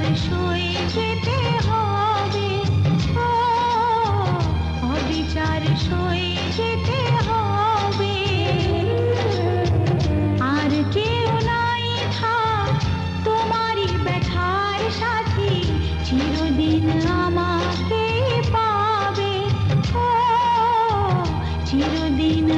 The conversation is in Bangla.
অবিচার সয়ে যেতে হবে, ও অবিচার সয়ে যেতে হবে। আর কেউ নাই থাক তোমারই ব্যথার সাথী, চিরদিন আমাকে পাবে, ও চিরদিন